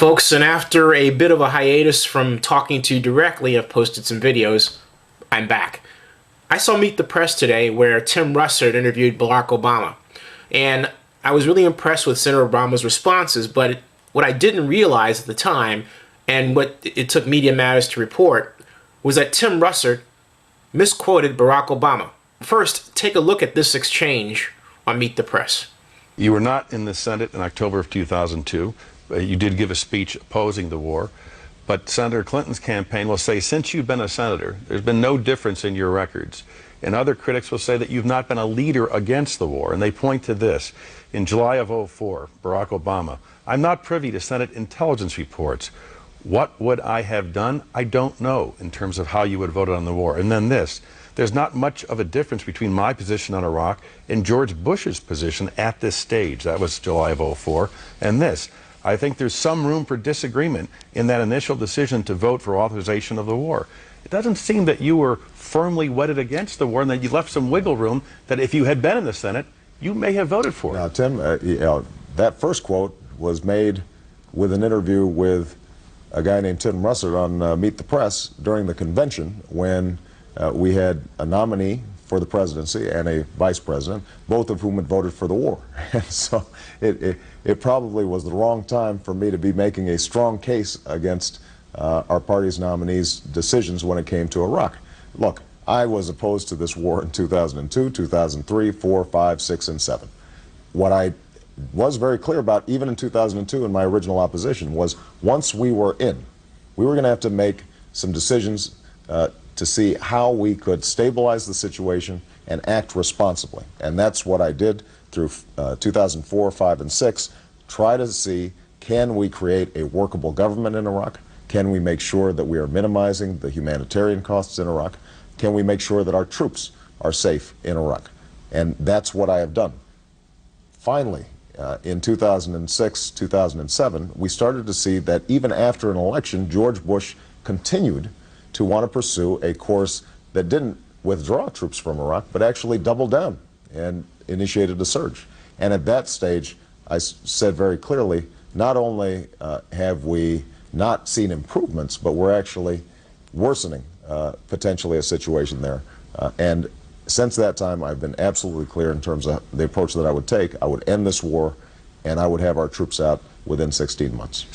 Folks, and after a bit of a hiatus from talking to you directly, I've posted some videos. I'm back. I saw Meet the Press today where Tim Russert interviewed Barack Obama, and I was really impressed with Senator Obama's responses, but what I didn't realize at the time, and what it took Media Matters to report, was that Tim Russert misquoted Barack Obama. First, take a look at this exchange on Meet the Press. You were not in the Senate in October of 2002. You did give a speech opposing the war, but Senator Clinton's campaign will say, since you've been a senator, there's been no difference in your records. And other critics will say that you've not been a leader against the war, and they point to this. In July of '04, Barack Obama, I'm not privy to Senate intelligence reports. What would I have done? I don't know in terms of how you would have voted on the war. And then this, there's not much of a difference between my position on Iraq and George Bush's position at this stage. That was July of '04. And this, I think there's some room for disagreement in that initial decision to vote for authorization of the war. It doesn't seem that you were firmly wedded against the war and that you left some wiggle room that if you had been in the Senate, you may have voted for it. Now, Tim, that first quote was made with an interview with a guy named Tim Russert on Meet the Press during the convention when we had a nominee for the presidency and a vice president, both of whom had voted for the war. And so it probably was the wrong time for me to be making a strong case against our party's nominees' decisions when it came to Iraq. Look, I was opposed to this war in 2002, 2003, 4, 5, 6, and 7. What I was very clear about, even in 2002 in my original opposition, was once we were in, we were going to have to make some decisions to see how we could stabilize the situation and act responsibly. And that's what I did through 2004, 5, and 6, try to see, can we create a workable government in Iraq? Can we make sure that we are minimizing the humanitarian costs in Iraq? Can we make sure that our troops are safe in Iraq? And that's what I have done. Finally, in 2006, 2007, we started to see that even after an election, George Bush continued to want to pursue a course that didn't withdraw troops from Iraq, but actually doubled down and initiated a surge. And at that stage, I said very clearly, not only have we not seen improvements, but we're actually worsening potentially a situation there. And since that time, I've been absolutely clear in terms of the approach that I would take. I would end this war, and I would have our troops out within 16 months.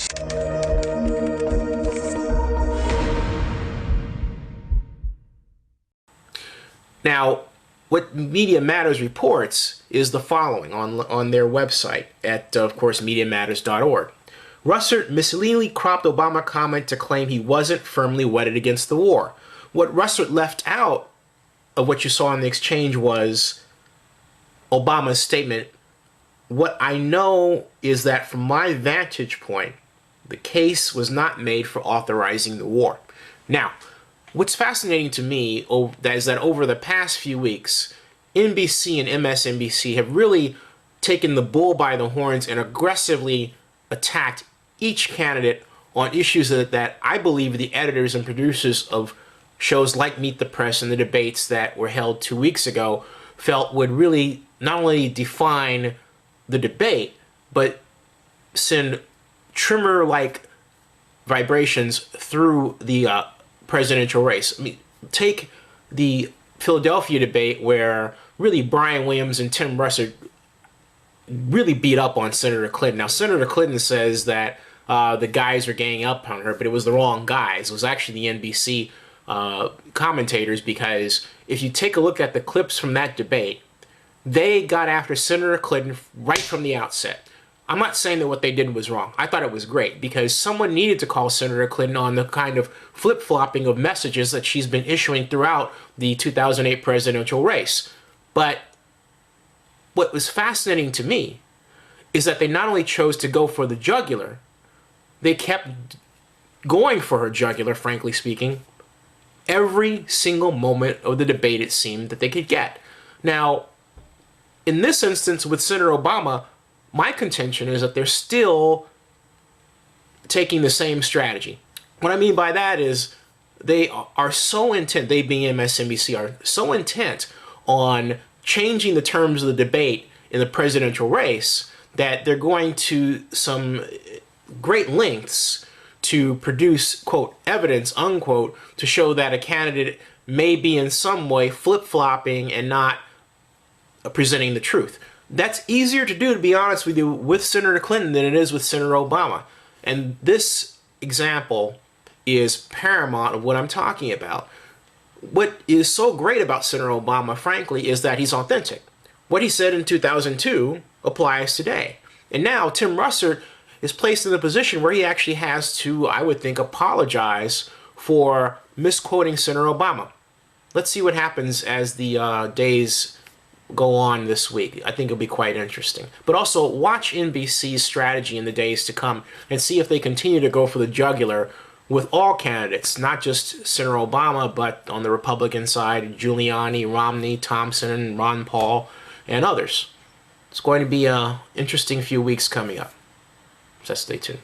Now, what Media Matters reports is the following on their website at, of course, MediaMatters.org. Russert misleadingly cropped Obama comment to claim he wasn't firmly wedded against the war. What Russert left out of what you saw in the exchange was Obama's statement, "What I know is that from my vantage point, the case was not made for authorizing the war." Now, what's fascinating to me is that over the past few weeks, NBC and MSNBC have really taken the bull by the horns and aggressively attacked each candidate on issues that I believe the editors and producers of shows like Meet the Press and the debates that were held 2 weeks ago felt would really not only define the debate, but send tremor-like vibrations through the presidential race. I mean, take the Philadelphia debate where really Brian Williams and Tim Russert really beat up on Senator Clinton. Now, Senator Clinton says that the guys are ganging up on her, but it was the wrong guys. It was actually the NBC commentators, because if you take a look at the clips from that debate, they got after Senator Clinton right from the outset. I'm not saying that what they did was wrong. I thought it was great because someone needed to call Senator Clinton on the kind of flip-flopping of messages that she's been issuing throughout the 2008 presidential race. But what was fascinating to me is that they not only chose to go for the jugular, they kept going for her jugular, frankly speaking, every single moment of the debate it seemed that they could get. Now, in this instance with Senator Obama, my contention is that they're still taking the same strategy. What I mean by that is they are so intent, they being MSNBC, are so intent on changing the terms of the debate in the presidential race that they're going to some great lengths to produce, quote, evidence, unquote, to show that a candidate may be in some way flip-flopping and not presenting the truth. That's easier to do, to be honest with you, with Senator Clinton than it is with Senator Obama. And this example is paramount of what I'm talking about. What is so great about Senator Obama, frankly, is that he's authentic. What he said in 2002 applies today. And now Tim Russert is placed in a position where he actually has to, I would think, apologize for misquoting Senator Obama. Let's see what happens as the days go on this week. I think it'll be quite interesting. But also watch NBC's strategy in the days to come and see if they continue to go for the jugular with all candidates, not just Senator Obama, but on the Republican side, Giuliani, Romney, Thompson, Ron Paul, and others. It's going to be an interesting few weeks coming up. So stay tuned.